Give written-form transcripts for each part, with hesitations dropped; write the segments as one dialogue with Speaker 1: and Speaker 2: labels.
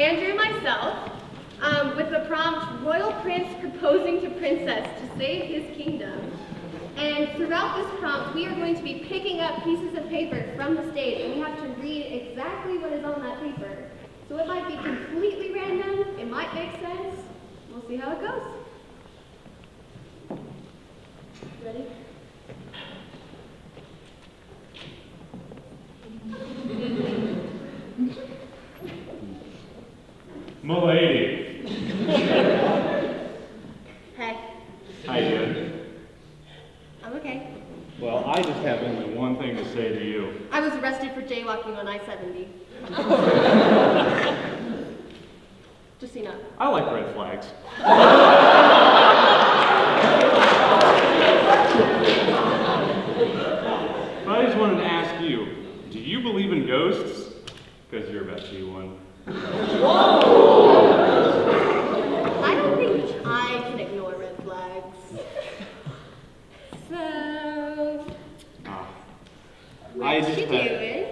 Speaker 1: Andrew and myself, with the prompt, Royal Prince proposing to Princess to save his kingdom. And throughout this prompt, we are going to be picking up pieces of paper from the stage, and we have to read exactly what is on that paper. So it might be completely random, it might make sense. We'll see how it goes. Ready?
Speaker 2: Milady.
Speaker 1: Hey.
Speaker 2: How you doing?
Speaker 1: I'm okay.
Speaker 2: Well, I just have only one thing to say to you.
Speaker 1: I was arrested for jaywalking on I-70. Just so you know.
Speaker 2: I like red flags. But I just wanted to ask you, do you believe in ghosts? Because you're about to see one.
Speaker 1: I don't think I can ignore red flags. So, what you doing?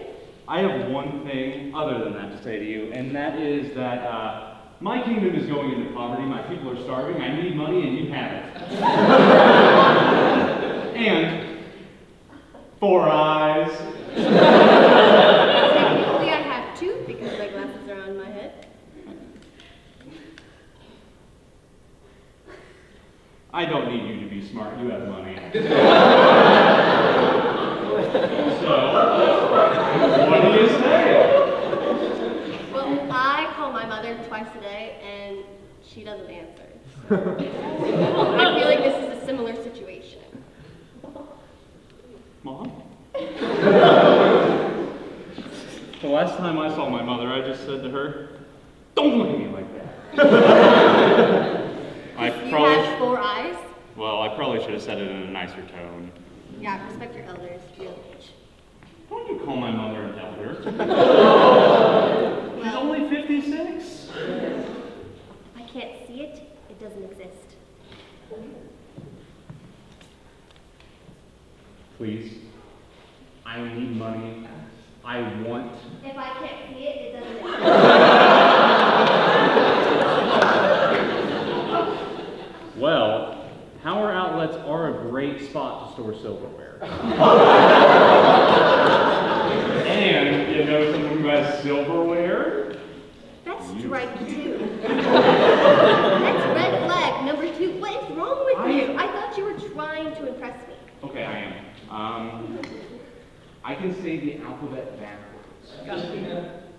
Speaker 2: I have one thing other than that to say to you, and that is that my kingdom is going into poverty, my people are starving, I need money, and you have it. And 4 eyes.
Speaker 1: Technically, I have 2 because my glasses are on my head.
Speaker 2: I don't need you to be smart, you have money. So, what do you say?
Speaker 1: Well, I call my mother twice a day, and she doesn't answer. So. I feel like this is a similar situation.
Speaker 2: Mom? The last time I saw my mother, I just said to her, "Don't look at me like that."
Speaker 1: You have 4 eyes?
Speaker 2: Well, I probably should have said it in a nicer tone.
Speaker 1: Yeah, respect your elders, real age.
Speaker 2: Don't you call my mother an elder? She's only 56.
Speaker 1: If I can't see it, it doesn't exist.
Speaker 2: Please, I need money. I want.
Speaker 1: If I can't see it, it doesn't exist.
Speaker 2: Well, power outlets are a great spot to store silverware. And you know someone who has silverware?
Speaker 1: That's strike 2. That's red flag number 2. What is wrong with you? I thought you were trying to impress me.
Speaker 2: Okay, I am. I can say the alphabet backwards.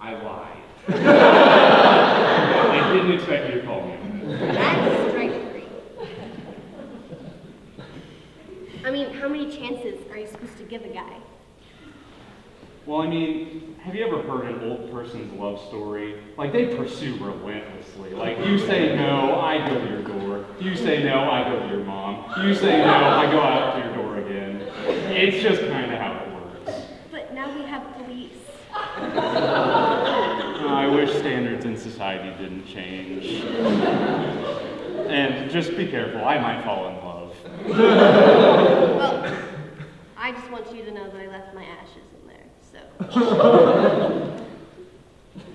Speaker 2: I lied. I didn't expect you to call me.
Speaker 1: That's strike 3. I mean, how many chances are you supposed to give a guy?
Speaker 2: Well, I mean, have you ever heard an old person's love story? Like, they pursue relentlessly. Like, you say no, I go to your door. You say no, I go to your mom. You say no, I go out to your door again. It's just kind of how it works.
Speaker 1: But now we have police.
Speaker 2: I wish standards in society didn't change. And just be careful, I might fall in love.
Speaker 1: Well, I just want you to know that I left my ashes in there, so.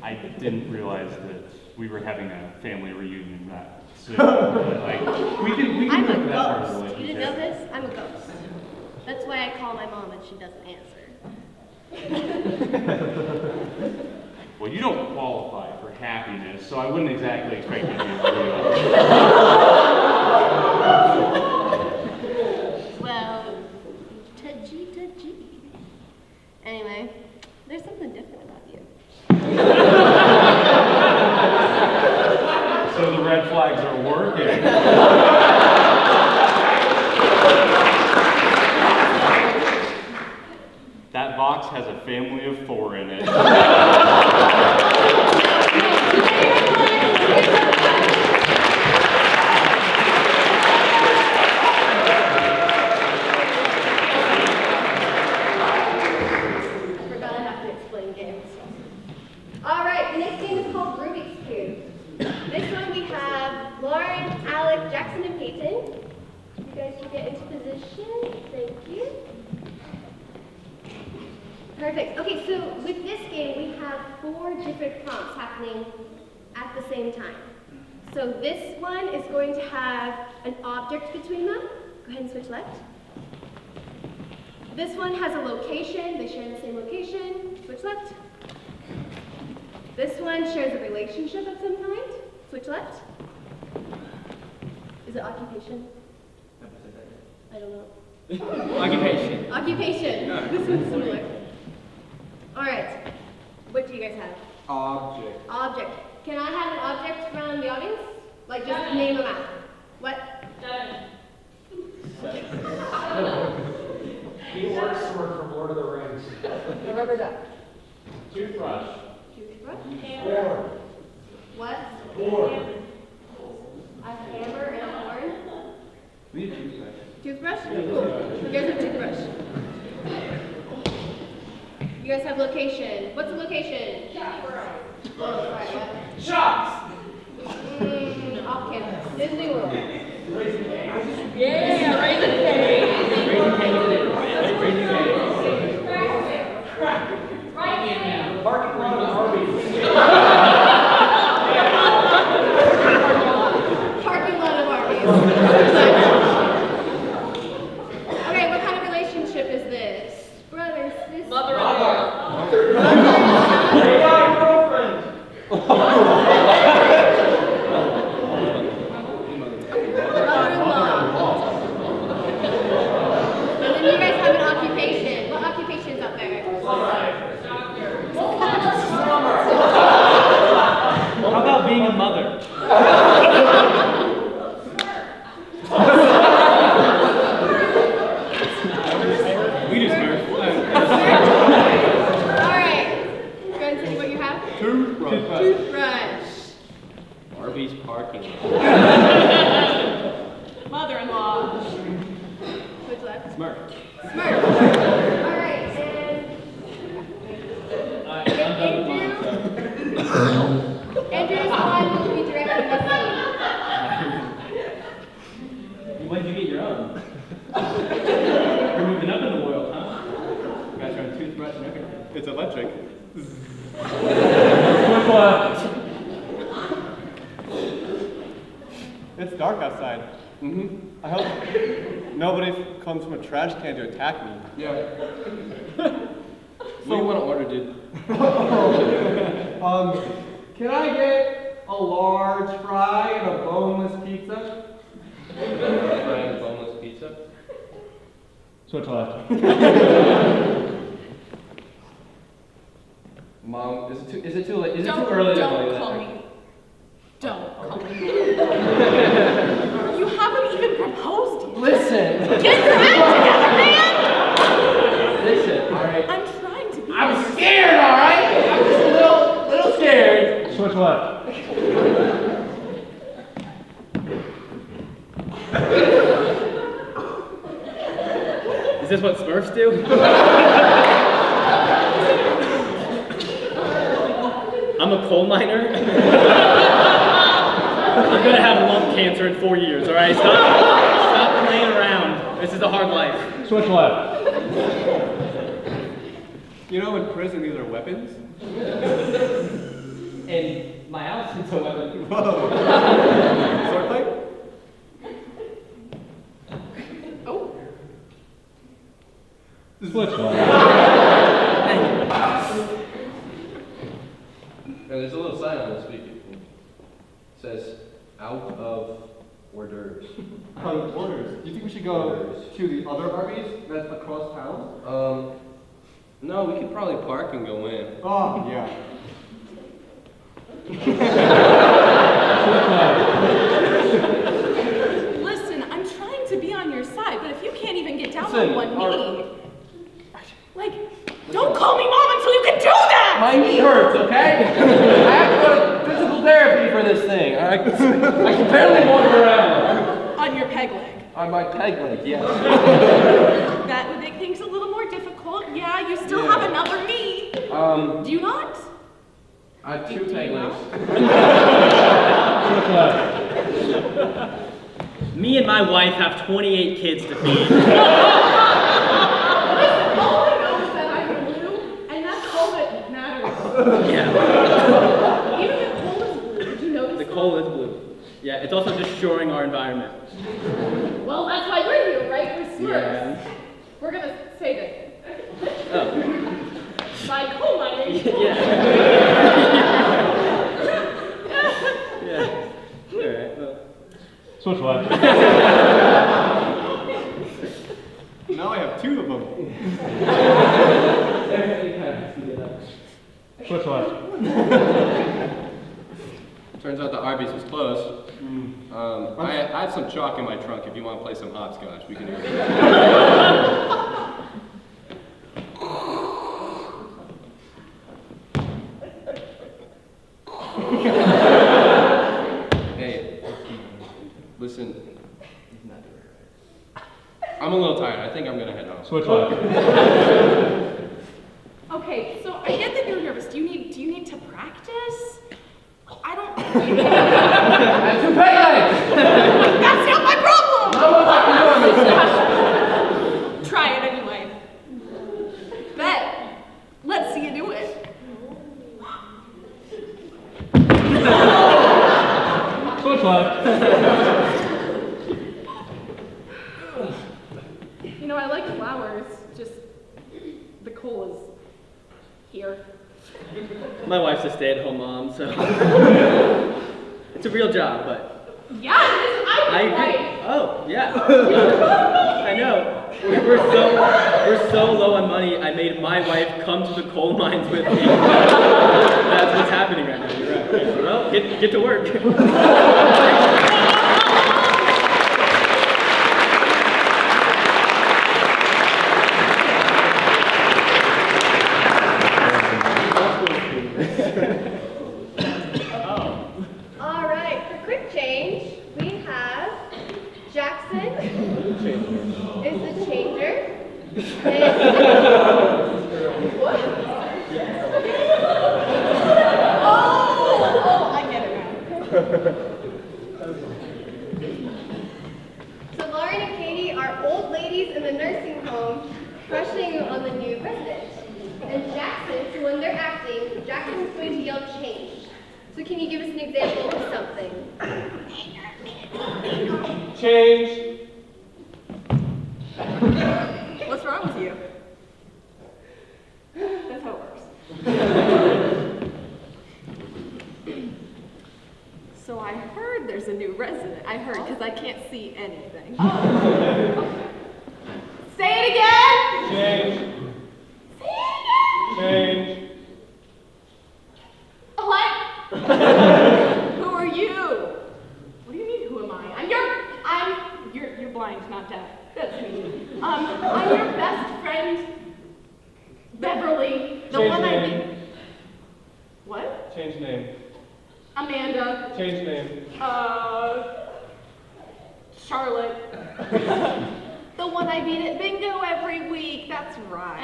Speaker 2: I didn't realize that we were having a family reunion that soon. Like, we can
Speaker 1: I'm
Speaker 2: look
Speaker 1: a
Speaker 2: at that part of the
Speaker 1: ghost. You didn't
Speaker 2: relationship.
Speaker 1: know this? I'm a ghost. That's why I call my mom and she doesn't answer.
Speaker 2: Well, you don't qualify for happiness, so I wouldn't exactly expect you to be real.
Speaker 1: Well, touchy. Anyway, there's something different about you.
Speaker 2: So the red flags are working. That box has a family of 4 in it.
Speaker 1: Perfect. Okay, so with this game, we have 4 different prompts happening at the same time. So this one is going to have an object between them. Go ahead and switch left. This one has a location. They share the same location. Switch left. This one shares a relationship of some kind. Switch left. Is it occupation? I don't know.
Speaker 3: Occupation.
Speaker 1: Occupation. This one's similar. All right. What do you guys have?
Speaker 3: Object.
Speaker 1: Object. Can I have an object from the audience? Like just name them out. What?
Speaker 3: The orc sword from Lord of the Rings.
Speaker 1: A rubber duck.
Speaker 2: Toothbrush.
Speaker 1: Toothbrush.
Speaker 3: Horn.
Speaker 1: What?
Speaker 3: Horn.
Speaker 1: A hammer and a horn.
Speaker 3: We need a toothbrush.
Speaker 1: Toothbrush? Cool. You guys have toothbrush. You guys have location. What's the location? Alright, what?
Speaker 3: Shops.
Speaker 1: Off campus. Disney World.
Speaker 3: Yeah, Raising Parking lot of Arby's.
Speaker 1: Parking lot of Arby's. Okay, what kind of relationship is this? Brother, sister.
Speaker 3: Mother-in-law.
Speaker 1: Mother-in-law. And then you guys have an occupation. What occupation's up there?
Speaker 3: How about being a mother? We just heard.
Speaker 1: Alright. Go ahead and say what you have.
Speaker 3: Toothbrush.
Speaker 1: Toothbrush.
Speaker 3: Arby's parking lot.
Speaker 1: Mother-in-law. Which left?
Speaker 3: Smurf.
Speaker 1: Smurf. Alright, Andrew's one will be directing the scene.
Speaker 3: When did you get your own? You're moving up in the world, huh? You guys are on toothbrush and everything.
Speaker 2: It's electric. It's dark outside. I hope nobody comes from a trash can to attack me.
Speaker 3: Yeah. What do you want to order, dude?
Speaker 2: Can I get a large fry and a boneless pizza?
Speaker 3: Frying boneless pizza?
Speaker 2: Switch left.
Speaker 3: Mom, is it too late? Is it too early to tell you that?
Speaker 4: Don't call me. Don't call me. You haven't even proposed yet.
Speaker 3: Listen!
Speaker 4: Get your act together, man!
Speaker 3: Listen, alright?
Speaker 4: I'm trying to be.
Speaker 3: I'm scared, alright? I'm just a little scared.
Speaker 2: Switch left.
Speaker 3: Is this what Smurfs do? I'm a coal miner. I'm gonna have lung cancer in 4 years, alright? Stop playing around. This is a hard life.
Speaker 2: Switch left. You know, in prison, these are weapons.
Speaker 3: And my house is a weapon.
Speaker 2: Whoa. Sword fight?
Speaker 4: Oh,
Speaker 2: Switch left.
Speaker 5: And there's a little sign on the speaker. It says, out of hors d'oeuvres.
Speaker 2: Orders. Do you think we should go to the other Arby's that's across town?
Speaker 5: No, we could probably park and go in.
Speaker 2: Oh, yeah.
Speaker 4: listen, I'm trying to be on your side, but if you can't even get down
Speaker 5: Listen,
Speaker 4: on one
Speaker 5: our-
Speaker 4: knee, like, don't call me mom until you can do that!
Speaker 5: My knee hurts, okay? I have to go to physical therapy for this thing. I can barely walk around.
Speaker 4: On your peg leg.
Speaker 5: On my peg leg, yes.
Speaker 4: That would make things a little more difficult. Yeah, you still have another knee. Do you not?
Speaker 5: I have 2 peg legs.
Speaker 3: Me and my wife have 28 kids to feed.
Speaker 1: All I know is that I'm blue, and that's all that matters.
Speaker 3: Yeah.
Speaker 1: Even if Cole is blue,
Speaker 3: Yeah, it's also destroying our environment.
Speaker 4: Well, that's why we're here, right? We're Smurfs.
Speaker 3: Yeah.
Speaker 4: We're gonna say that.
Speaker 3: Oh.
Speaker 4: By coal mining.
Speaker 3: Yeah. Yeah. All right. Well.
Speaker 2: Switch left. Now I have 2 of them. Switch left.
Speaker 5: Turns out the Arby's was closed. I have some chalk in my trunk if you want to play some hopscotch. We can do it. Hey, listen. I'm a little tired. I think I'm gonna head home.
Speaker 2: Switch left.
Speaker 4: Okay, so I get that you're nervous. Do you need to practice? I don't.
Speaker 5: I'm too peg
Speaker 4: That's not my problem. Try it anyway. Bet. Let's see you do it.
Speaker 2: Switch left.
Speaker 4: You know, I like flowers. Just the coal is here.
Speaker 3: My wife's a stay-at-home mom, so it's a real job, but
Speaker 4: Yeah, it is.
Speaker 3: I agree.
Speaker 4: Right.
Speaker 3: Oh, yeah. I know. We're so low on money. I made my wife come to the coal mines with me. That's what's happening right now. You're right. Well, get to work.
Speaker 1: All right, for quick change, we have Jackson is the changer. What?
Speaker 4: Oh, I get it now.
Speaker 1: So Lauren and Katie are old ladies in the nursing home crushing on the new resident. And Jackson, so when they're acting, Jackson is going to yell change. So can you give us an example of something?
Speaker 2: Change.
Speaker 4: What's wrong with you? That's how it works. So I heard there's a new resident. I heard because I can't see anything. Say it again!
Speaker 2: Change.
Speaker 4: Say it again!
Speaker 2: Change.
Speaker 4: What? Who are you? What do you mean, who am I? You're blind, not deaf. That's me. I'm your best friend, Beverly. The
Speaker 2: Change
Speaker 4: one I
Speaker 2: name.
Speaker 4: think. What?
Speaker 2: Change name.
Speaker 4: Amanda.
Speaker 2: Change name.
Speaker 4: Charlotte. The one I beat at bingo every week. That's right.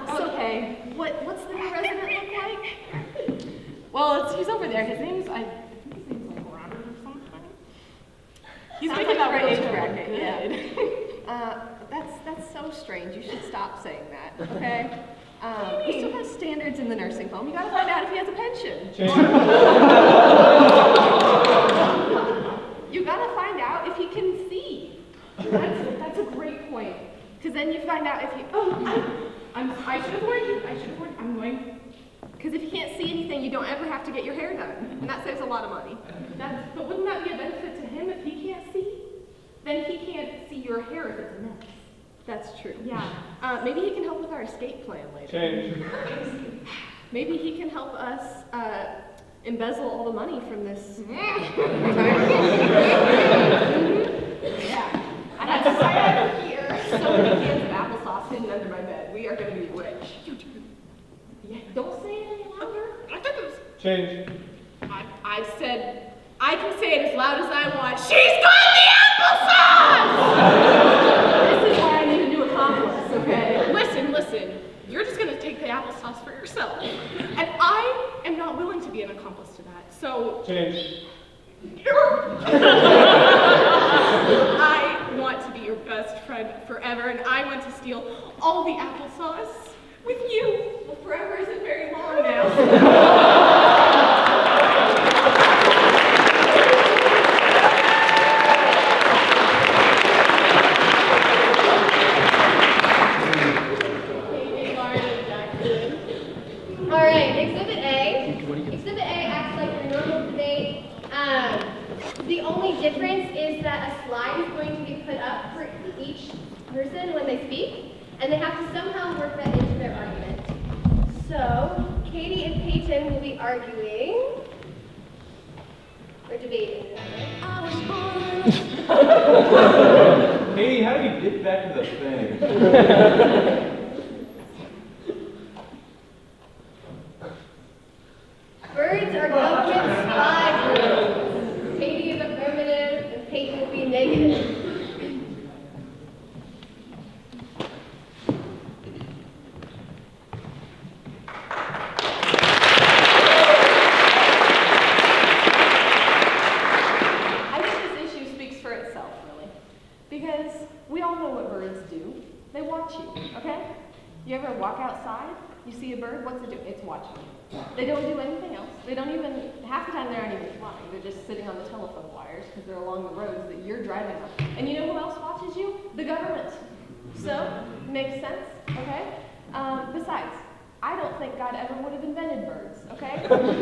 Speaker 4: Okay. What's the new resident look like? Well, he's over there. His name's I think his name's like Robert or something. He's
Speaker 6: Sounds
Speaker 4: making
Speaker 6: like
Speaker 4: that
Speaker 6: the right
Speaker 4: real
Speaker 6: age
Speaker 4: good.
Speaker 6: bracket, That's so strange. You should stop saying that, okay? We still have standards in the nursing home. You gotta find out if he has a pension.
Speaker 2: Change.
Speaker 6: You gotta find out if he can see.
Speaker 4: That's a great point.
Speaker 6: Because then you find out if he.
Speaker 4: I should have warned you. I'm going.
Speaker 6: Because if you can't see anything, you don't ever have to get your hair done. And that saves a lot of money.
Speaker 4: But wouldn't that be a benefit to him if he can't see? Then he can't see your hair if it's a mess.
Speaker 6: That's true.
Speaker 4: Yeah.
Speaker 6: Maybe he can help with our escape plan later.
Speaker 2: Change.
Speaker 6: Maybe he can help us embezzle all the money from this.
Speaker 4: Yeah.
Speaker 6: I have here so many cans of applesauce hidden under my bed. We are going to be rich.
Speaker 4: Yeah. Don't say it any louder.
Speaker 2: Change.
Speaker 4: I've said. I can say it as loud as I want. She's got the applesauce!
Speaker 6: This is why I need a new accomplice, okay?
Speaker 4: Listen. You're just gonna take the applesauce for yourself. And I am not willing to be an accomplice to that. So
Speaker 2: Change.
Speaker 4: I want to be your best friend forever, and I want to steal all the applesauce with you.
Speaker 6: Well, forever isn't very long now.
Speaker 1: is that a slide is going to be put up for each person when they speak, and they have to somehow work that into their argument. So, Katie and Peyton will be arguing, or debating.
Speaker 5: Hey, how do you get back to the thing?
Speaker 1: Birds are government spy groups. Katie is affirmative, and Peyton will be negative.
Speaker 6: Because we all know what birds do. They watch you, okay? You ever walk outside, you see a bird, what's it do? It's watching you. They don't do anything else. They don't even, half the time they aren't even flying. They're just sitting on the telephone wires because they're along the roads that you're driving on. And you know who else watches you? The government. So, makes sense, okay? Besides, I don't think God ever would have invented birds, okay? That was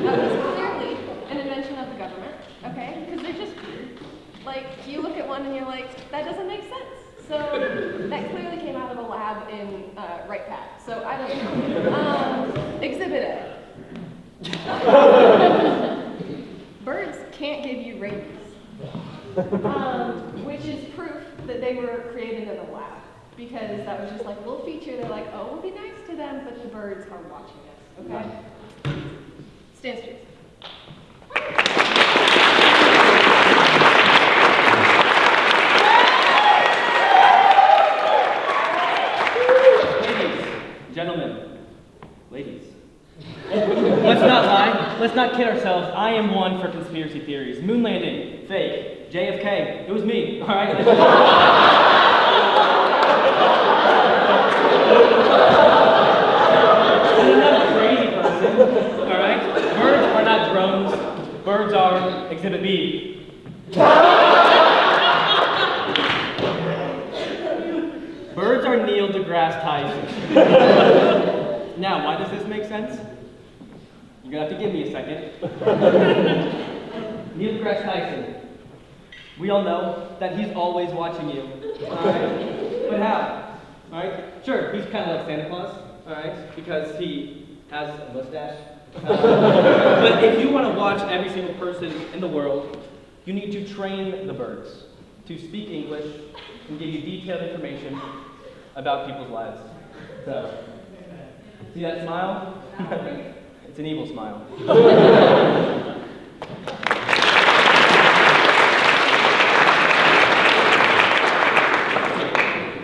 Speaker 6: clearly an invention of the government, okay? Because they're just weird. Like, you look at one and you're like, that doesn't make sense. So, that clearly came out of a lab in Wright Pat. So, I don't know. Exhibit A. Birds can't give you rabies. Which is proof that they were created in a lab. Because that was just like a little feature. They're like, oh, we'll be nice to them, but the birds are watching us, okay? Stand straight.
Speaker 3: Gentlemen, ladies, let's not lie, let's not kid ourselves. I am one for conspiracy theories. Moon landing, fake. JFK, it was me, all right? I'm not a crazy person, all right? Birds are not drones. Birds are Exhibit B. Birds are Neil deGrasse Tyson. Now, why does this make sense? You're gonna have to give me a second. Neil deGrasse Tyson. We all know that he's always watching you. Alright? But how? Alright? Sure, he's kind of like Santa Claus, alright? Because he has a mustache. But if you want to watch every single person in the world, you need to train the birds to speak English and give you detailed information about people's lives. So, see that smile? It's an evil smile.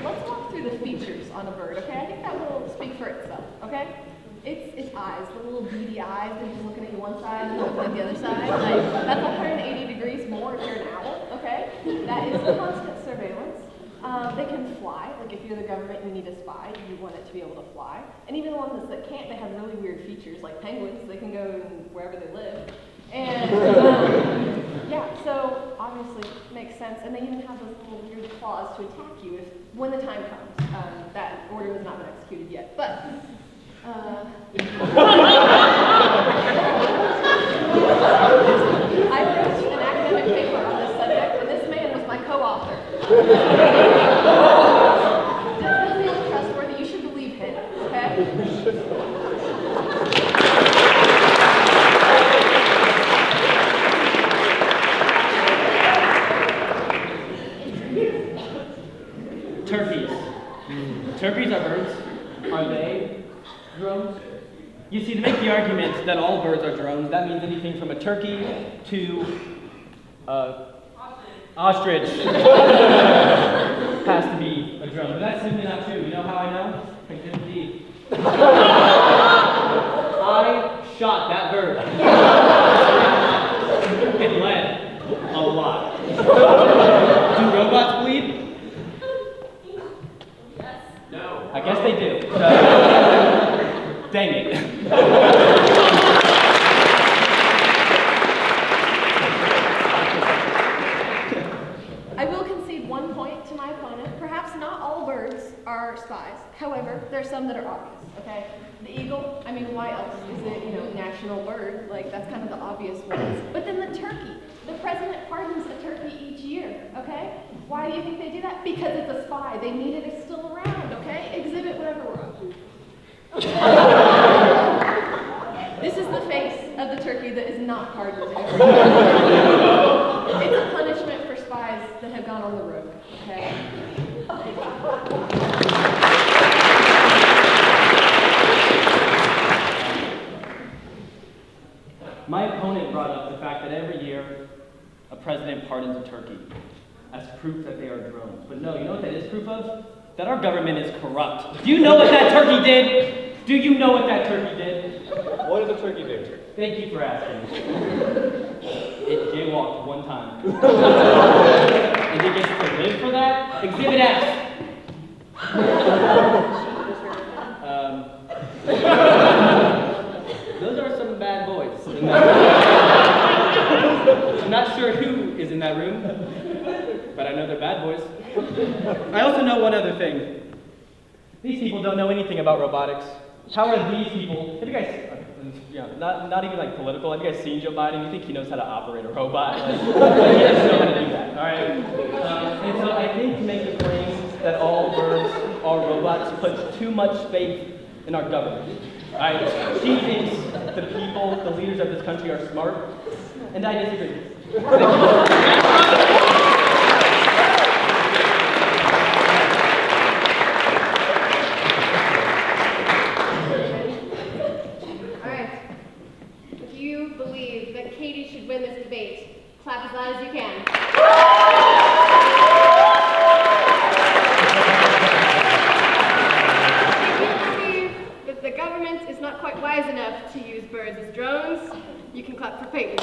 Speaker 6: Let's walk through the features on a bird, okay? I think that will speak for itself, okay? It's eyes, the little beady eyes, they're just looking at you one side and looking at the other side. Like, that's 180 degrees more if you're an owl, okay? That is constant surveillance. They can fly, like if you're the government and you need a spy, you want it to be able to fly. And even the ones that can't, they have really weird features, like penguins, they can go wherever they live. And, yeah, so obviously makes sense. And they even have those little weird claws to attack you when the time comes. That order has not been executed yet, but... I wrote an academic paper on this subject, and this man was my co-author. Doesn't feel trustworthy, you should believe him, okay?
Speaker 3: Turkeys. Turkeys are birds. Are they drones? You see, to make the argument that all birds are drones, that means anything from a turkey to ostrich has to be a drone. But that's simply not true. You know how I know? Exhibit D. I shot that bird. It bled a lot. Do robots bleed? No. I guess they do. So, dang it.
Speaker 6: I will concede 1 point to my opponent. Perhaps not all birds are spies. However, there are some that are obvious, okay? The eagle, I mean, why else is it, national bird? Like, that's kind of the obvious ones. But then the turkey. The president pardons a turkey each year, okay? Why do you think they do that? Because it's a spy. They need it, it's still around, okay? Exhibit whatever we're up. This is the face of the turkey that is not pardoned. It's a punishment for spies that have gone on the road, okay?
Speaker 3: My opponent brought up the fact that every year a president pardons a turkey as proof that they are drones. But no, you know what that is proof of? That our government is corrupt. Do you know what that turkey did? Do you know what that turkey did?
Speaker 2: What did the turkey do?
Speaker 3: Thank you for asking. It jaywalked one time. And it gets to live for that? Exhibit F. Those are some bad boys in that room. I'm not sure who is in that room, but I know they're bad boys. I also know one other thing. These people don't know anything about robotics. How are these people? Have you guys, not even like political, have you guys seen Joe Biden? You think he knows how to operate a robot? Like, he doesn't know how to do that, all right? And so I think to make the claim that all birds are robots puts too much faith in our government. All right? She thinks the people, the leaders of this country are smart, and I disagree.
Speaker 1: Katie should win this debate. Clap as loud as you can. If you believe that the government is not quite wise enough to use birds as drones, you can clap for Peyton.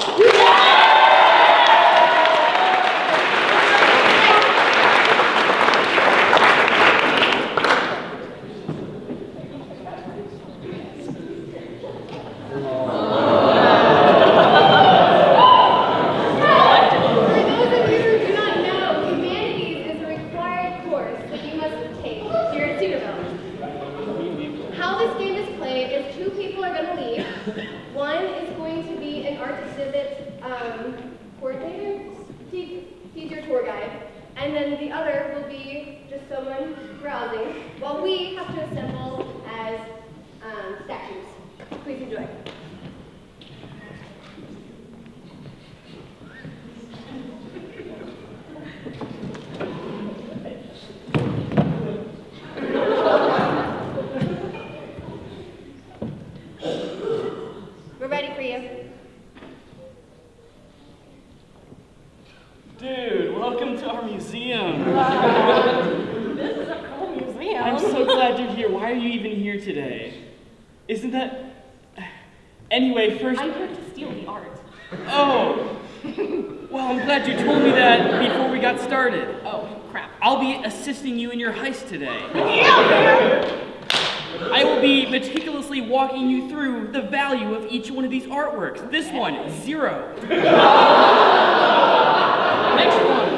Speaker 1: He's your tour guide, and then the other will be just someone browsing, while we have to assemble as statues. Please enjoy. We're ready for you.
Speaker 7: Dude, welcome to our museum.
Speaker 6: This is a cool museum.
Speaker 7: I'm so glad you're here. Why are you even here today? Isn't that... Anyway, first...
Speaker 6: I'm here to steal the art.
Speaker 7: Oh. Well, I'm glad you told me that before we got started.
Speaker 6: Oh, crap.
Speaker 7: I'll be assisting you in your heist today.
Speaker 6: Yeah!
Speaker 7: I will be meticulously walking you through the value of each one of these artworks. This one, 0. Next one.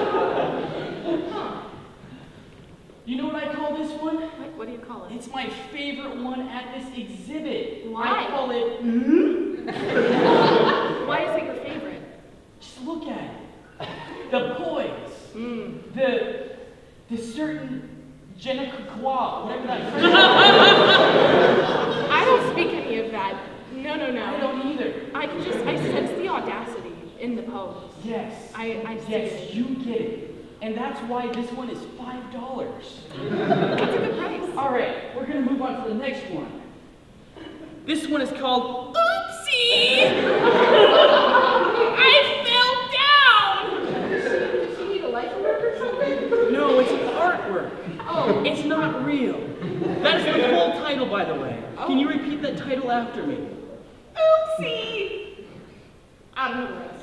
Speaker 7: You know what I call this one?
Speaker 6: What do you call it?
Speaker 7: It's my favorite one at this exhibit.
Speaker 6: Why?
Speaker 7: I call it...
Speaker 6: Why is it your favorite?
Speaker 7: Just look at it. The poise. The certain je ne sais quoi, whatever that is.
Speaker 6: I don't speak any of that. No.
Speaker 7: I don't either.
Speaker 6: I sense the audacity in the pose.
Speaker 7: Yes.
Speaker 6: I see
Speaker 7: Yes,
Speaker 6: it.
Speaker 7: you get it. And that's why this one is $5.
Speaker 6: That's a good price.
Speaker 7: All right, we're going to move on to the next one. This one is called Oopsie! I fell down!
Speaker 6: Does she need a life alert or something?
Speaker 7: No, it's an artwork.
Speaker 6: Oh.
Speaker 7: It's not real. That is the full title, by the way.
Speaker 6: Oh.
Speaker 7: Can you repeat that title after me?
Speaker 6: Oopsie! I don't know the rest.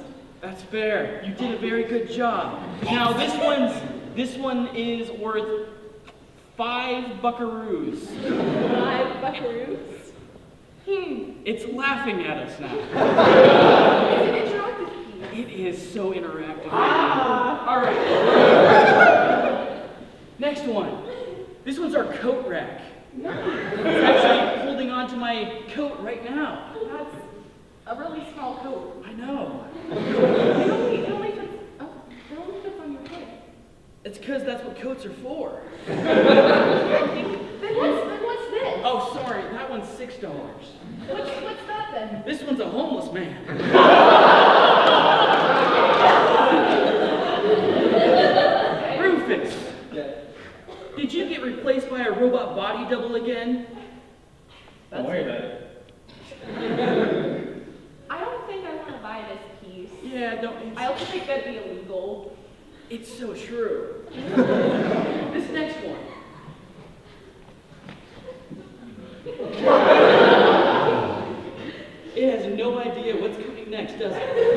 Speaker 7: That's fair. You did a very good job. Now this one is worth 5 buckaroos.
Speaker 6: 5 buckaroos?
Speaker 7: It's laughing at us now.
Speaker 6: It's an interactive piece.
Speaker 7: It is so interactive.
Speaker 6: Ah.
Speaker 7: All right. was our coat rack. He's actually holding on to my coat right now.
Speaker 6: That's a really small coat.
Speaker 7: I know.
Speaker 6: It only fits on your head.
Speaker 7: It's because that's what coats are for.
Speaker 6: Then what's this?
Speaker 7: Oh, sorry, that one's $6.
Speaker 6: What's that then?
Speaker 7: This one's a homeless man. Rufus, did you get replaced by a robot body double again?
Speaker 3: Don't worry about it.
Speaker 6: I don't think I want to buy this piece.
Speaker 7: Yeah, don't.
Speaker 6: I also think that'd be illegal.
Speaker 7: It's so true. This next one. It has no idea what's coming next, does it?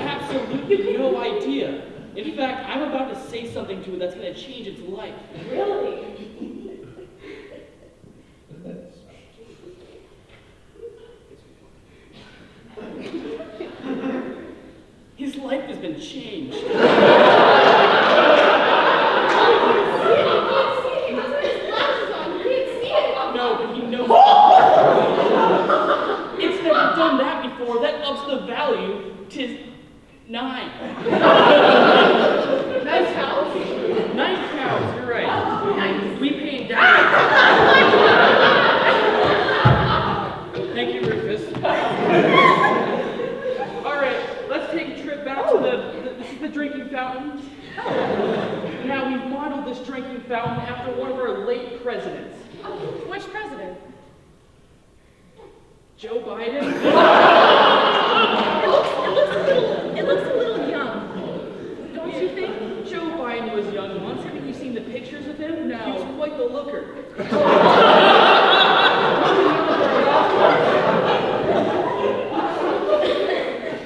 Speaker 7: Absolutely no idea. In fact, I'm about to say something to it that's going to change its life.
Speaker 6: Really?
Speaker 7: His life has been changed. No, but he knows. It's never done that before. That ups the value to 9.
Speaker 6: Nice house.
Speaker 7: 9 cows, you're right.
Speaker 6: Nice.
Speaker 7: We paid down. Thank you, Rufus. All right, let's take a trip back to this is the drinking fountain. Now, we've modeled this drinking fountain after one of our late presidents.
Speaker 6: Which president?
Speaker 7: Joe Biden?
Speaker 6: It looks a little young. Don't you think?
Speaker 7: Joe Biden was young once. Haven't you seen the pictures of him?
Speaker 6: No.
Speaker 7: He was quite the looker.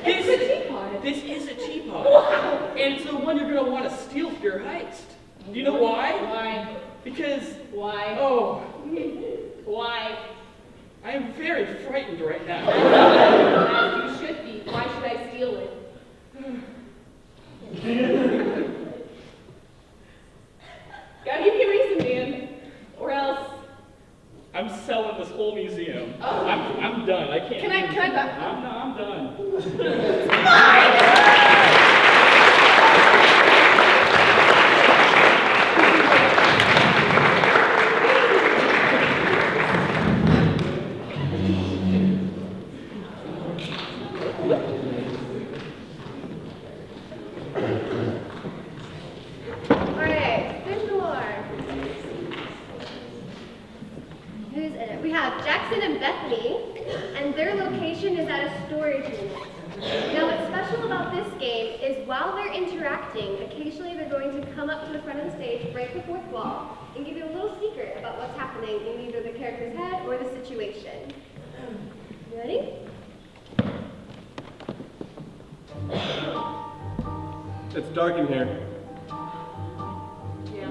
Speaker 6: It's a teapot.
Speaker 7: This is a teapot.
Speaker 6: Wow.
Speaker 7: And it's the one you're going to want to steal for your heist. Do you know why?
Speaker 6: Why?
Speaker 7: Because,
Speaker 6: Why?
Speaker 7: oh,
Speaker 6: Why?
Speaker 7: I am very frightened right now.
Speaker 6: As you should be. Why should I steal it? Gotta give me a reason, man. Or else.
Speaker 7: I'm selling this whole museum.
Speaker 6: Oh.
Speaker 7: I'm done. I can't.
Speaker 6: Can I
Speaker 7: I'm done.
Speaker 1: Alright, there's more. Who's in it? We have Jackson and Bethany, and their location is at a storage unit. Now what's special about this game is while they're interacting, occasionally they're going to come up to the front of the stage, break the fourth wall, and give you a little secret about what's happening in either the character's head or the situation. You ready?
Speaker 8: It's dark in here.
Speaker 6: Yeah.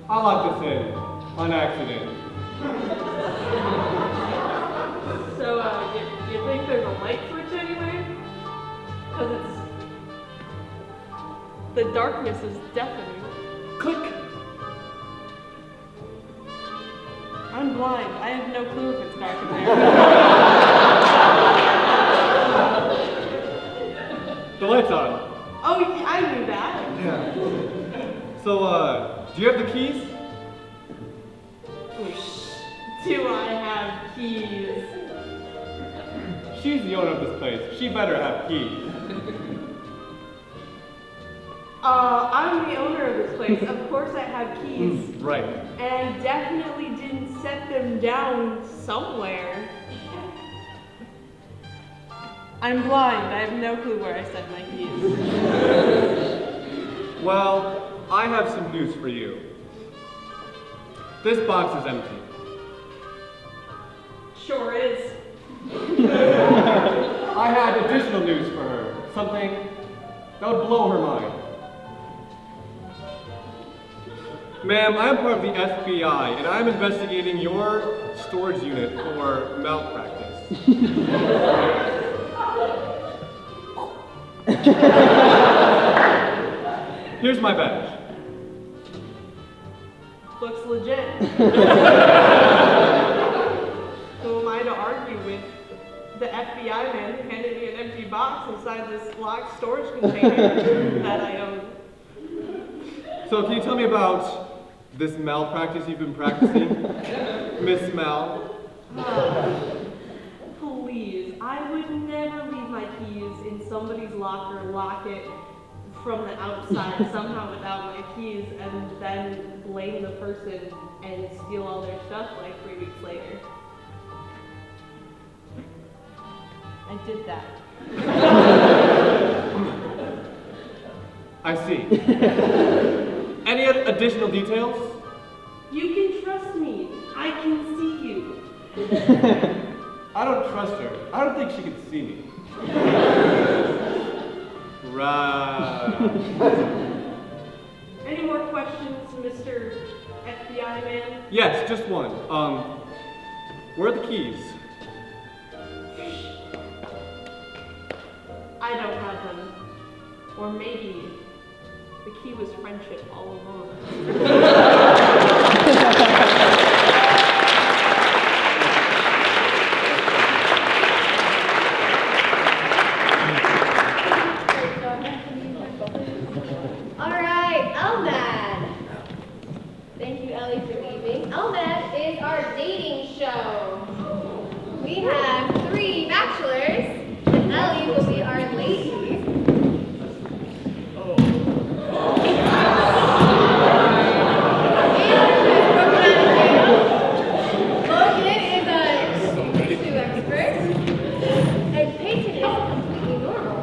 Speaker 8: I locked us in on accident.
Speaker 6: So, you think there's a light switch anywhere? Because the darkness is deafening.
Speaker 7: Click.
Speaker 6: I'm blind. I have no clue if it's dark in there.
Speaker 8: The light's on.
Speaker 6: Oh, yeah, I knew that.
Speaker 8: Yeah. So, do you have the keys?
Speaker 6: Do I have keys?
Speaker 8: She's the owner of this place. She better have keys.
Speaker 6: I'm the owner of this place. Of course I have keys.
Speaker 8: Right.
Speaker 6: And I definitely didn't set them down somewhere. I'm blind. I have no clue where I set my keys.
Speaker 8: Well, I have some news for you. This box is empty.
Speaker 6: Sure is.
Speaker 8: I had additional news for her. Something that would blow her mind. Ma'am, I am part of the FBI, and I am investigating your storage unit for malpractice. Here's my badge.
Speaker 9: Looks legit. Who am I to argue with the FBI man who handed me an empty box inside this locked storage container that I own?
Speaker 8: So can you tell me about this malpractice you've been practicing, Miss Mal?
Speaker 9: Please, I would never leave my keys in somebody's locker, lock it from the outside somehow without my keys, and then blame the person and steal all their stuff like 3 weeks later. I did that.
Speaker 8: I see. Any additional details?
Speaker 9: You can trust me. I can see you.
Speaker 8: I don't trust her. I don't think she can see me. Right.
Speaker 9: Any more questions, Mr. FBI man?
Speaker 8: Yes, just one. Where are the keys?
Speaker 9: I don't have them. Or maybe the key was friendship all along.
Speaker 1: All right, Elmad. Thank you, Ellie, for leaving. Elmad is our dating show. We have 3 bachelors, and Ellie will be our lady. Logan is a jujitsu expert, and Peyton is completely normal.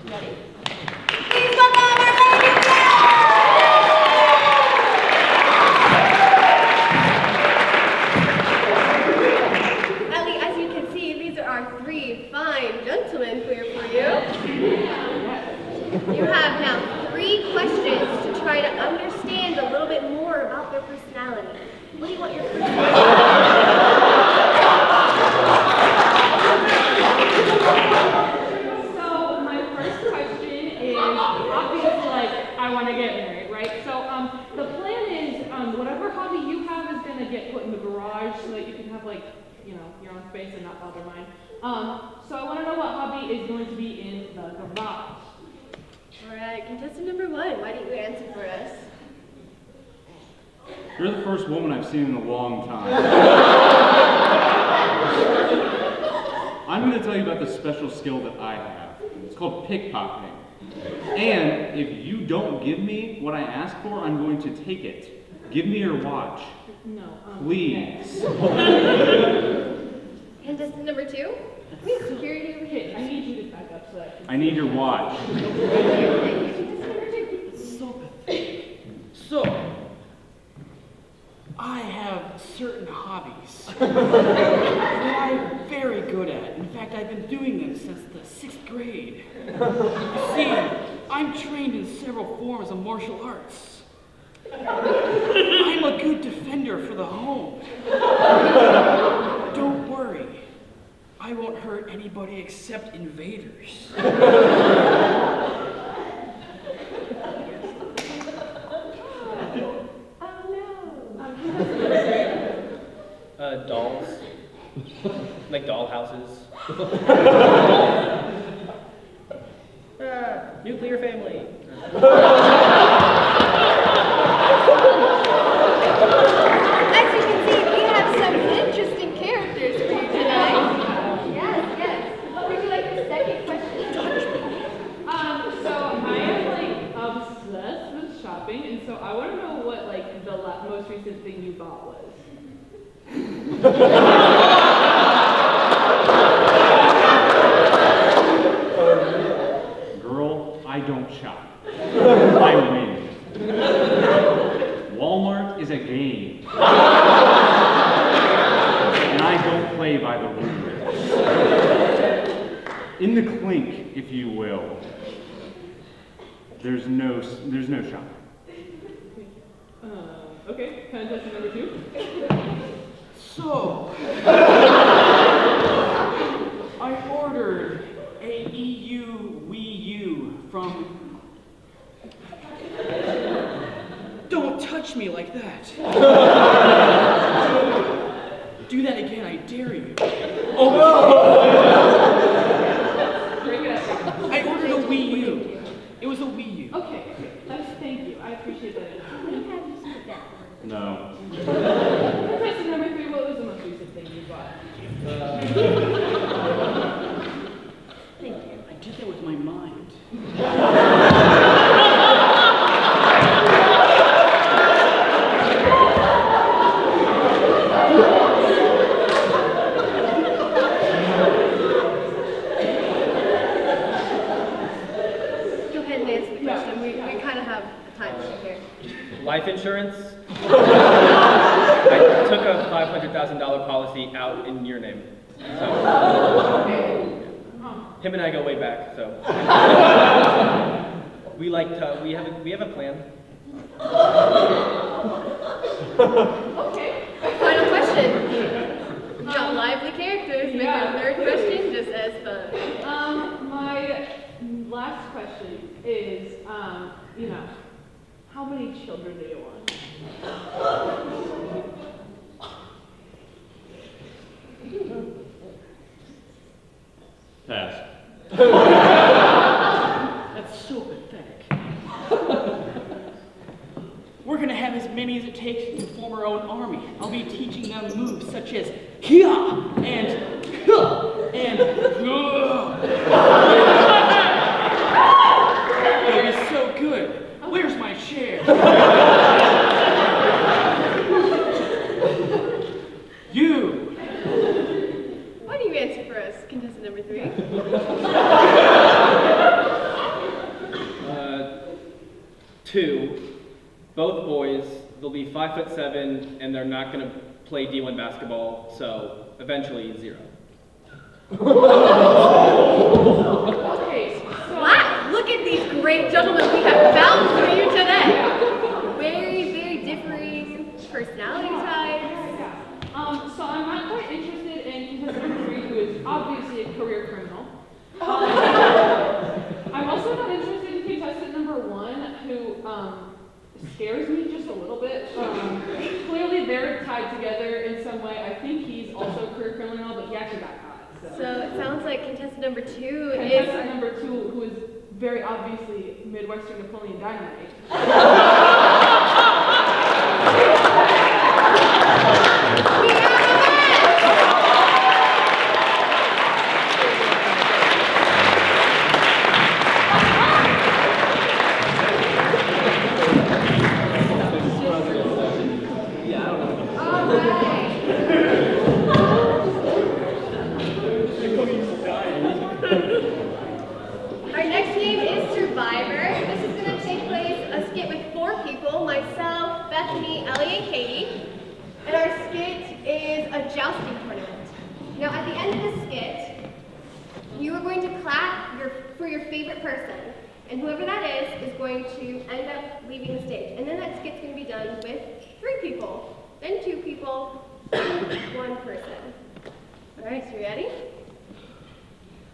Speaker 1: Ready? Please welcome our lady Ellie, as you can see, these are our 3 fine gentlemen here for you. You have now 3 questions to try to understand a little bit more about their personality. What do you want your first question?
Speaker 10: So my first question is obviously like I want to get married, right? So the plan is whatever hobby you have is gonna get put in the garage so that you can have like your own space and not bother mine. So I want to know what hobby is going to be in the garage.
Speaker 1: All right, contestant number 1, why don't you answer for us?
Speaker 2: You're the first woman I've seen in a long time. I'm going to tell you about the special skill that I have. It's called pickpocketing. And if you don't give me what I ask for, I'm going to take it. Give me your watch.
Speaker 10: No.
Speaker 2: Please.
Speaker 1: Contestant number 2? We have security over here.
Speaker 10: I need you to back up so that I can.
Speaker 2: I need your watch.
Speaker 7: So pathetic. So, I have certain hobbies that I'm very good at. In fact, I've been doing them since the 6th grade. You see, I'm trained in several forms of martial arts. I'm a good defender for the home. Don't worry, I won't hurt anybody except invaders.
Speaker 3: Dolls. Like doll houses. Nuclear family.
Speaker 1: As you can see, we have some interesting characters for you tonight. Yes. What would you like your second question?
Speaker 10: So I am like obsessed with shopping, and so I want to know what like the most recent thing you bought was.
Speaker 2: Girl, I don't shop. I win. Walmart is a game. And I don't play by the rules. In the clink, if you will, there's no shopping.
Speaker 10: Okay, contestant number 2.
Speaker 7: So, Thank you. I did that with my mind.
Speaker 1: Go ahead and answer the question. We kind of have a time limit here.
Speaker 3: Life insurance? I took a $500,000 policy out in your name. So, him and I go way back, so. We have a plan.
Speaker 1: Okay. Final question. We've got lively characters. Make your third question just as fun.
Speaker 10: My last question is, how many children do you want?
Speaker 2: Pass.
Speaker 7: That's so pathetic. We're gonna have as many as it takes to form our own army. I'll be teaching them moves such as Hia and Huh and It'll be so good. Where's my share? You.
Speaker 1: Why do you answer for us, contestant number 3?
Speaker 3: 2, both boys. They'll be 5'7", and they're not gonna play D1 basketball, so eventually 0.
Speaker 10: Okay, so
Speaker 1: Wow, look at these great gentlemen we have found for you today. Very, very differing personality types.
Speaker 10: so I'm not quite interested in contestant number 3, who is obviously a career criminal. I'm also not interested in contestant number 1, who scares me just a little bit. Clearly they're tied together in some way. I think he's also a career criminal, but he actually got caught.
Speaker 1: So it sounds like contestant number 2 is...
Speaker 10: Contestant number 2, who is very obviously Midwestern Napoleon Dynamite.
Speaker 1: Our next game is Survivor. This is going to take place a skit with 4 people, myself, Bethany, Ellie, and Katie. And our skit is a jousting tournament. Now at the end of the skit, you are going to clap for your favorite person. And whoever that is going to end up leaving the stage. And then that skit's going to be done with 3 people, then 2 people, and 1 person. All right, so you ready?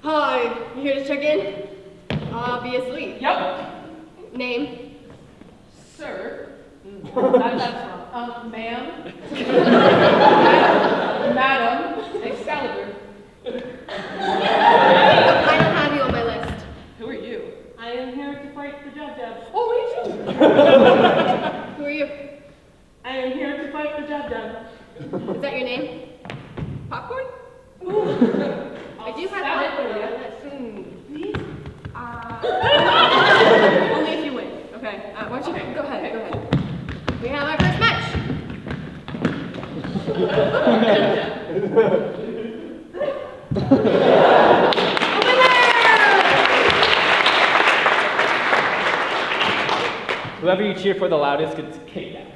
Speaker 1: Hi, you here to check in? Obviously.
Speaker 10: Yep.
Speaker 1: Name?
Speaker 10: Sir. That's wrong. Ma'am. Madam. Excalibur.
Speaker 1: I don't have you on my list.
Speaker 10: Who are you?
Speaker 9: I am here to fight the Jab.
Speaker 10: Oh, Rachel.
Speaker 1: Who are you?
Speaker 9: I am here to fight the Jab.
Speaker 1: Is that your name? Popcorn? I do have
Speaker 10: stab it
Speaker 1: popcorn
Speaker 10: for
Speaker 1: on
Speaker 10: you.
Speaker 1: my list.
Speaker 6: Only if you win. Okay. Why don't you go ahead? Go ahead.
Speaker 1: We have our first match.
Speaker 3: Whoever you cheer for the loudest gets kicked out.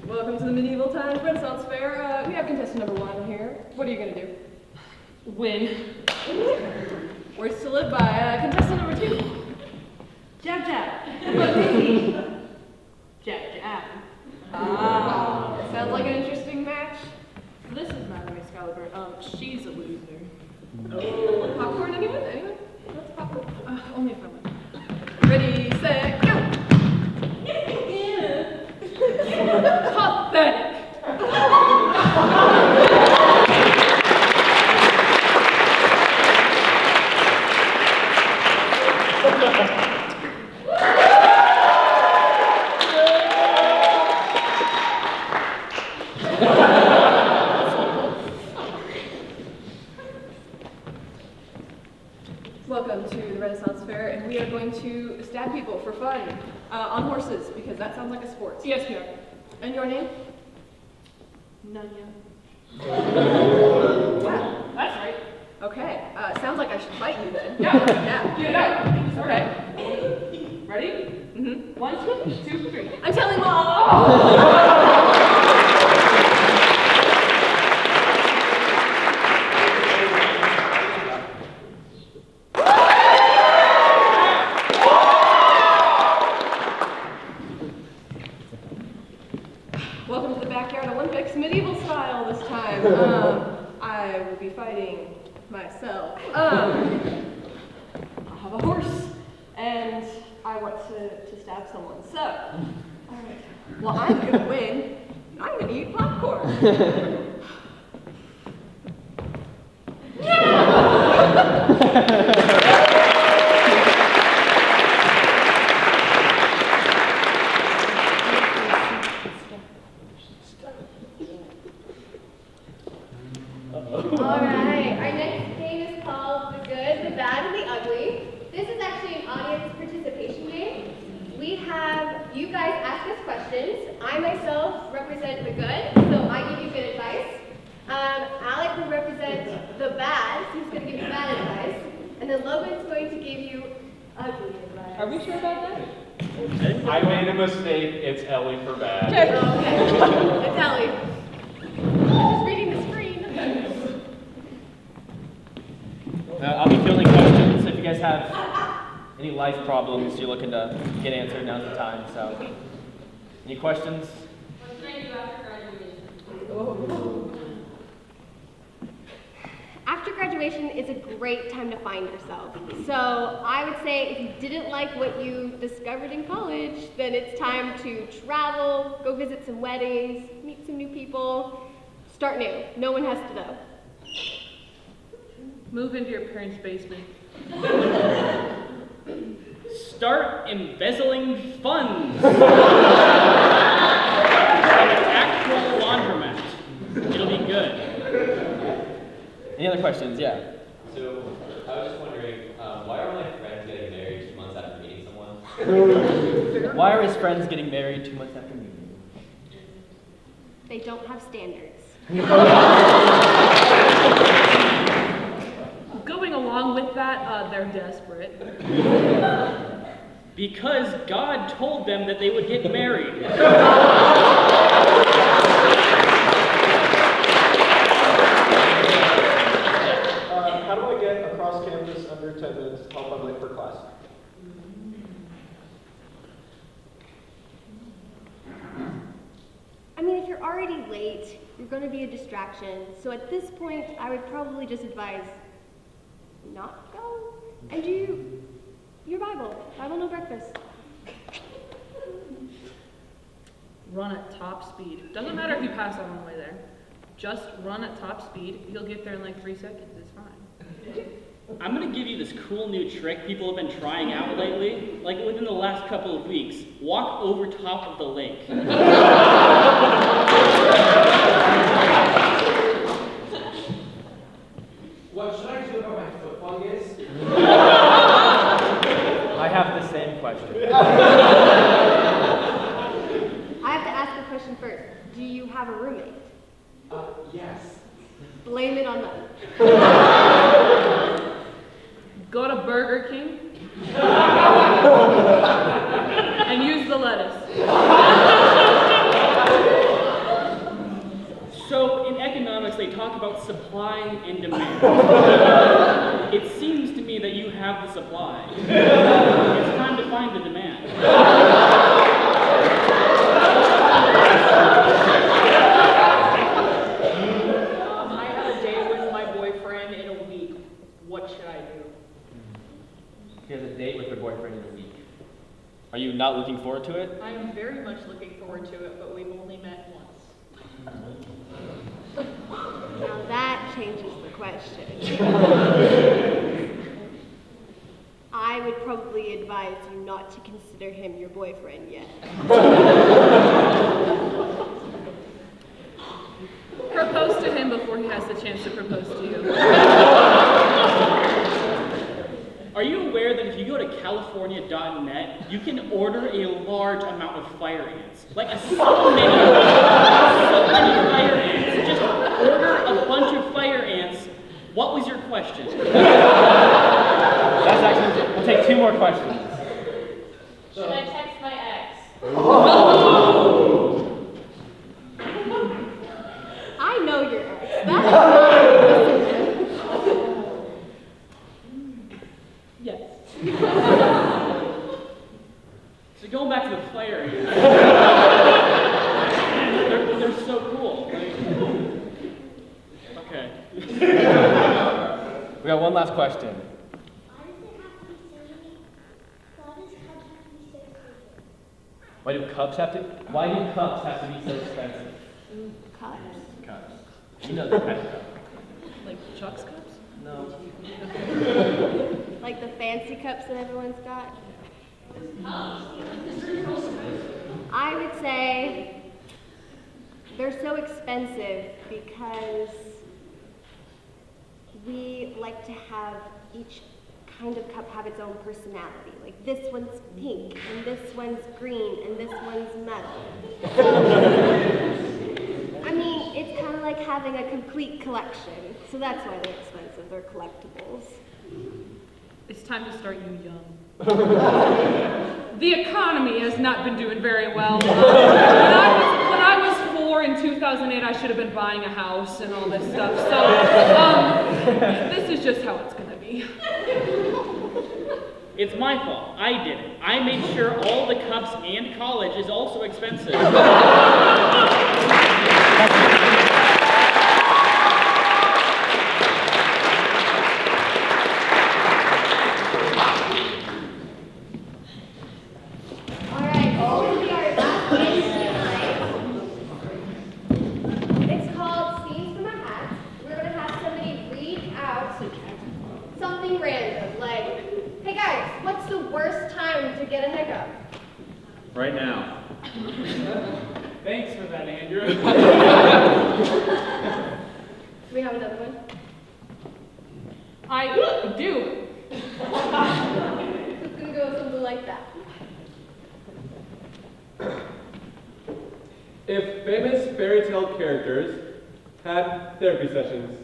Speaker 6: Welcome to the Medieval Times Renaissance Fair. We have contestant number 1 here. What are you gonna do?
Speaker 10: Win.
Speaker 6: Words to live by. Contestant number 2.
Speaker 9: Jab. Jab.
Speaker 6: Ah, sounds like an interesting match.
Speaker 10: This is Madam Excalibur. She's a loser.
Speaker 6: Oh, popcorn, anyone? Anyone? What's popcorn?
Speaker 10: Only if I win.
Speaker 6: Ready, set, go! Pathetic! Welcome to the Renaissance Fair, and we are going to stab people for fun on horses because that sounds like a sport.
Speaker 10: Yes, we are.
Speaker 6: And your name?
Speaker 10: Nanya.
Speaker 6: Wow.
Speaker 10: That's right.
Speaker 6: Okay. Sounds like I should fight you then.
Speaker 10: Yeah.
Speaker 6: Yeah.
Speaker 10: No. Okay. Ready?
Speaker 6: Mm-hmm.
Speaker 10: 1, 2, 3.
Speaker 6: I'm telling Mom. Welcome to the Backyard Olympics, medieval style this time. I will be fighting myself. I have a horse, and I want to stab someone. So, alright. Well, I'm gonna win. I'm gonna eat popcorn.
Speaker 1: Alright, our next game is called The Good, the Bad, and the Ugly. This is actually an audience participation game. We have you guys ask us questions. I myself represent the good, so I give you good advice. Alec will represent the bad, so he's going to give you bad advice. And then Logan's going to give you ugly advice.
Speaker 10: Are we sure about that?
Speaker 2: I made a mistake. It's Ellie for bad.
Speaker 1: Okay, it's Ellie. I'm just reading the screen.
Speaker 3: I'll be fielding questions. So if you guys have any life problems you're looking to get answered, now's the time. So, any questions?
Speaker 10: What should I do after graduation?
Speaker 1: After graduation is a great time to find yourself. So I would say if you didn't like what you discovered in college, then it's time to travel, go visit some weddings, meet some new people, start new. No one has to know.
Speaker 10: Move into your parents' basement.
Speaker 3: Start embezzling funds. From an actual laundromat. It'll be good. Any other questions? Yeah.
Speaker 11: So, I was just wondering, why are my friends getting married 2 months after meeting someone?
Speaker 3: Why are his friends getting married 2 months after meeting?
Speaker 1: They don't have standards.
Speaker 10: Going along with that, they're desperate.
Speaker 3: Because God told them that they would get married.
Speaker 8: How do I get across campus under 10 minutes while I'm late for class?
Speaker 1: I mean, if you're already late, you're going to be a distraction. So at this point, I would probably just advise not go and do your Bible. Bible no breakfast.
Speaker 10: Run at top speed. Doesn't matter if you pass out on the way there. Just run at top speed. You'll get there in like 3 seconds. It's fine.
Speaker 3: I'm gonna give you this cool new trick people have been trying out lately. Like within the last couple of weeks. Walk over top of the lake.
Speaker 5: What should I do about my foot fungus?
Speaker 3: I have the same question.
Speaker 1: I have to ask a question first. Do you have a roommate?
Speaker 5: Yes.
Speaker 1: Blame it on them.
Speaker 10: Go to Burger King and use the lettuce.
Speaker 3: So in economics, they talk about supply and demand. It seems to me that you have the supply. It's time to find the demand.
Speaker 12: I have a date with my boyfriend in a week. What should I do?
Speaker 3: She has a date with her boyfriend in a week. Are you not looking forward to it?
Speaker 12: I'm very much looking forward to it, but we've only met once.
Speaker 1: Now that changes the question. I would probably advise you not to consider him your boyfriend yet.
Speaker 10: Propose to him before he has the chance to propose to you.
Speaker 7: CaliforniaChefCalifornia.net, you can order a large amount of fire ants. Like so many fire ants. Just order a bunch of fire ants. What was your question?
Speaker 5: That's actually, we'll take 2 more questions.
Speaker 10: Should I text my ex?
Speaker 1: I know your ex.
Speaker 10: Yes.
Speaker 7: So going back to the fire ants. they're so cool. Like, okay.
Speaker 5: We got one last question. Why do cups have to be so expensive?
Speaker 1: Cups?
Speaker 5: Cups. You know the kind of cup.
Speaker 12: Like Chuck's cups?
Speaker 5: No.
Speaker 1: Like the fancy cups that everyone's got? I would say they're so expensive because we like to have each kind of cup have its own personality. Like this one's pink, and this one's green, and this one's metal. I mean, it's kind of like having a complete collection. So that's why they're expensive. They're collectibles.
Speaker 10: It's time to start you young. The economy has not been doing very well. When I was 4 in 2008, I should have been buying a house and all this stuff. So this is just how it's going to be.
Speaker 7: It's my fault. I did it. I made sure all the cups and college is also expensive.
Speaker 1: It's called Scenes from a Hat. We're going to have somebody read out something random, like, hey guys, what's the worst time to get a hiccup?
Speaker 2: Right now.
Speaker 3: Thanks for that, Andrew.
Speaker 1: Do we have another one?
Speaker 10: I do.
Speaker 1: Who's going to go with something like that?
Speaker 8: If famous fairy tale characters had therapy sessions.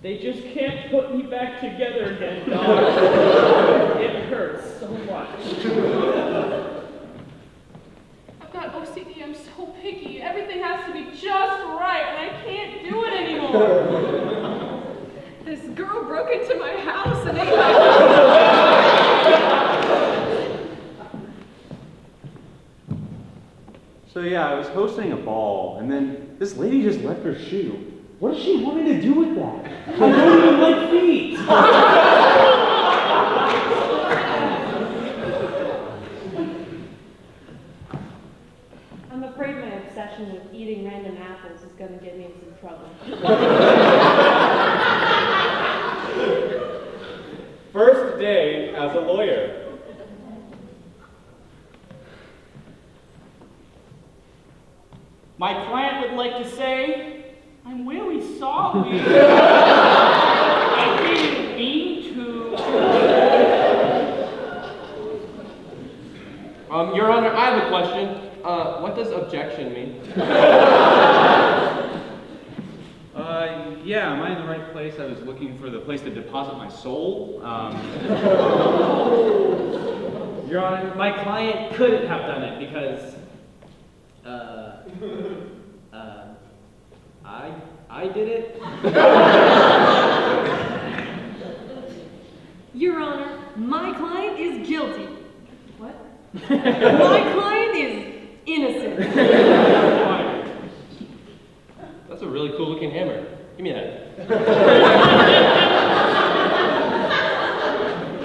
Speaker 7: They just can't put me back together again, dog. It hurts so much.
Speaker 10: I've got OCD, I'm so picky. Everything has to be just right, and I can't do it anymore. This girl broke into my house and ate my
Speaker 2: So yeah, I was hosting a ball, and then this lady just left her shoe. What does she want me to do with that? I don't even like feet.
Speaker 9: I'm afraid my obsession with eating random apples is going to get me in some trouble.
Speaker 8: First day as a lawyer.
Speaker 7: My client would like to say, I'm really sorry. I didn't mean to.
Speaker 5: Your Honor, I have a question. What does objection mean?
Speaker 2: Yeah, am I in the right place? I was looking for the place to deposit my soul.
Speaker 3: Your Honor, my client couldn't have done it because, I did it.
Speaker 13: Your Honor, my client is guilty.
Speaker 10: What?
Speaker 13: My client is innocent.
Speaker 5: That's a really cool looking hammer. Give me that.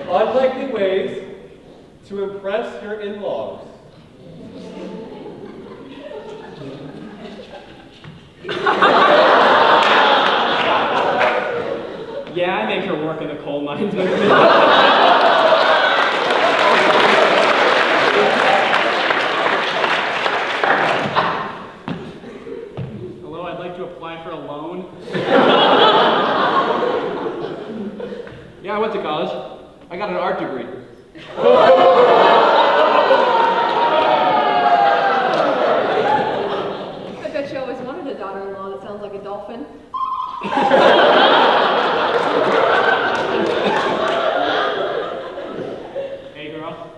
Speaker 8: Unlikely ways to impress your in-laws.
Speaker 3: Yeah, I make her work in the coal mines with me. Hello, I'd like to apply for a loan.
Speaker 5: Yeah, I went to college. I got an art degree.
Speaker 6: I bet you always wanted a daughter-in-law that sounds like a dolphin.
Speaker 3: Hey, girl.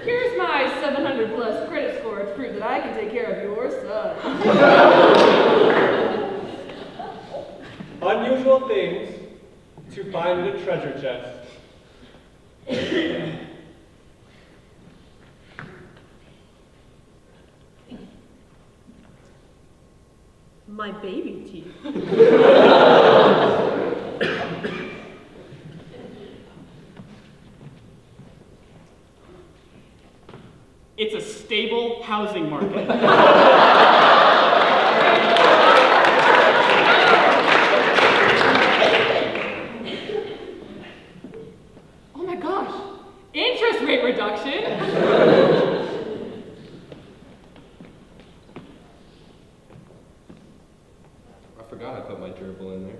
Speaker 12: Here's my 700 plus credit score to prove that I can take care of your son.
Speaker 8: Unusual things to find in a treasure chest.
Speaker 13: My baby teeth.
Speaker 7: It's a stable housing market.
Speaker 12: Oh my gosh, interest rate reduction.
Speaker 5: I forgot I put my gerbil in there.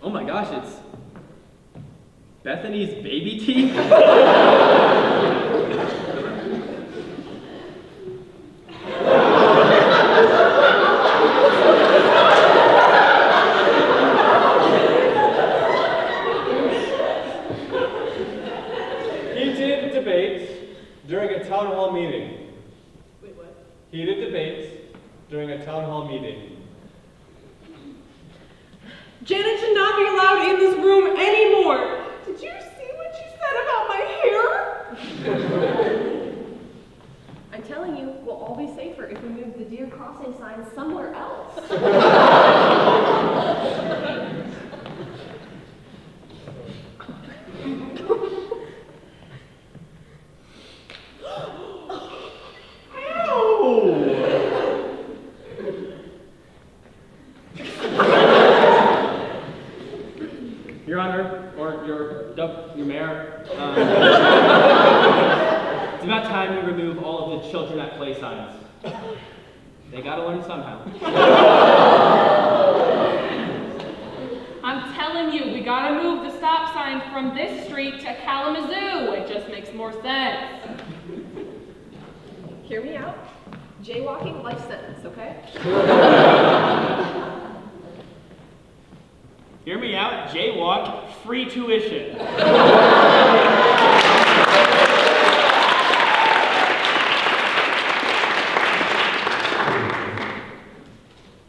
Speaker 3: Oh my gosh, it's Bethany's baby teeth?
Speaker 8: Heated debates during a town hall meeting.
Speaker 12: Wait, what?
Speaker 8: Heated debates during a town hall meeting.
Speaker 13: Janet should not be allowed in this room anymore. Did you see what she said about my hair?
Speaker 6: I'm telling you, we'll all be safer if we move the deer crossing sign somewhere else.
Speaker 3: Your Honor, or your Mayor, it's about time you remove all of the children at play signs. They gotta learn somehow.
Speaker 10: I'm telling you, we gotta move the stop sign from this street to Kalamazoo. It just makes more sense.
Speaker 6: Hear me out. Jaywalking, life sentence, okay?
Speaker 7: Hear me out, jaywalk, free tuition.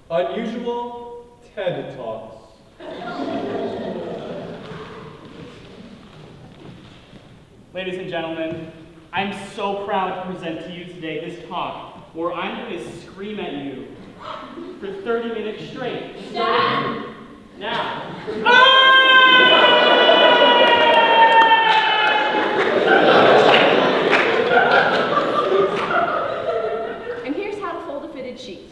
Speaker 8: Unusual TED Talks.
Speaker 7: Ladies and gentlemen, I'm so proud to present to you today this talk where I'm going to scream at you for 30 minutes straight.
Speaker 10: Dad!
Speaker 7: Now.
Speaker 6: And here's how to fold a fitted sheet.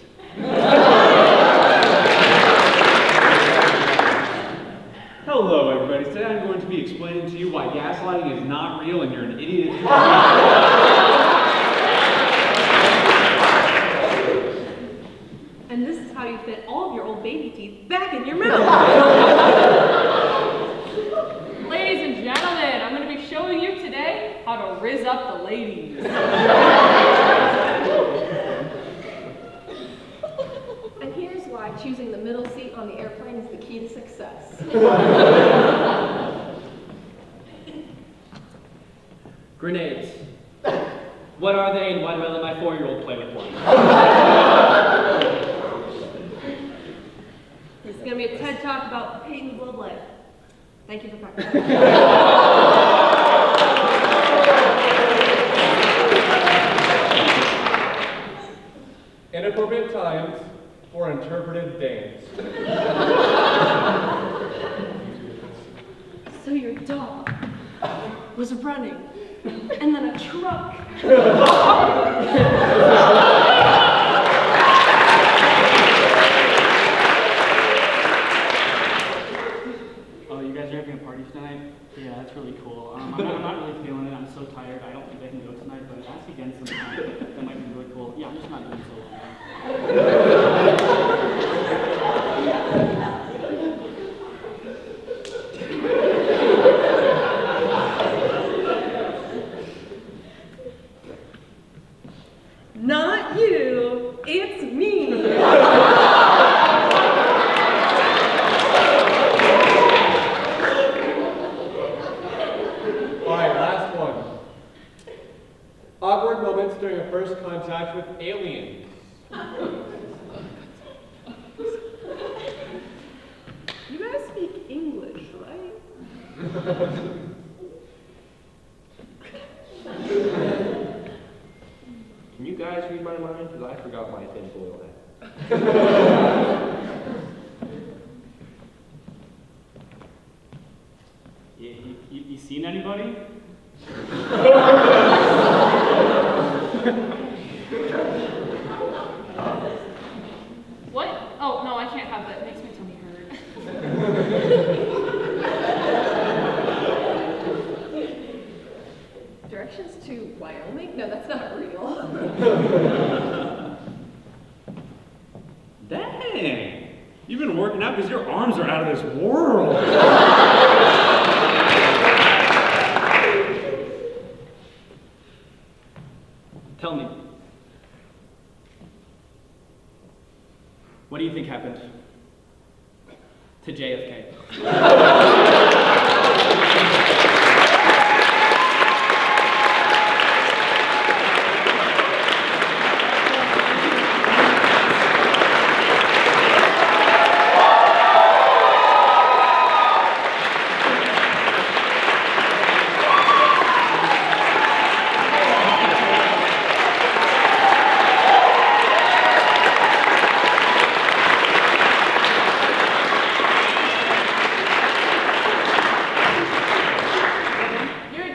Speaker 2: Hello, everybody. Today I'm going to be explaining to you why gaslighting is not real and you're an idiot.
Speaker 13: And this is how you fit all of your old baby teeth back in your mouth.
Speaker 10: Ladies and gentlemen, I'm going to be showing you today how to rizz up the ladies.
Speaker 6: And here's why choosing the middle seat on the airplane is the key to success.
Speaker 3: Grenades. What are they and why do I let my 4-year-old play with one?
Speaker 13: This is going to be a TED Talk about pain and blood life. Thank you for coming.
Speaker 8: Inappropriate times for interpretive dance.
Speaker 13: So your dog was running, and then a truck.
Speaker 7: Oh, you guys are having a party tonight? Yeah, that's really cool. I'm not really feeling it. I'm so tired. I don't think I can go tonight, but ask again sometime. That might be really cool. Yeah, I'm just not doing so well.
Speaker 13: Not you, it's me.
Speaker 8: Alright, last one. Awkward moments during a first contact with aliens.
Speaker 13: You guys speak English, right?
Speaker 5: Can you guys read my mind? Because I forgot my tinfoil hat.
Speaker 7: You seen anybody?
Speaker 10: What? Oh, no, I can't have that. It makes my tummy hurt.
Speaker 6: Directions to Wyoming? No, that's not real.
Speaker 2: Dang! You've been working out because your arms are out of this world.
Speaker 3: Tell me. What do you think happened to JFK?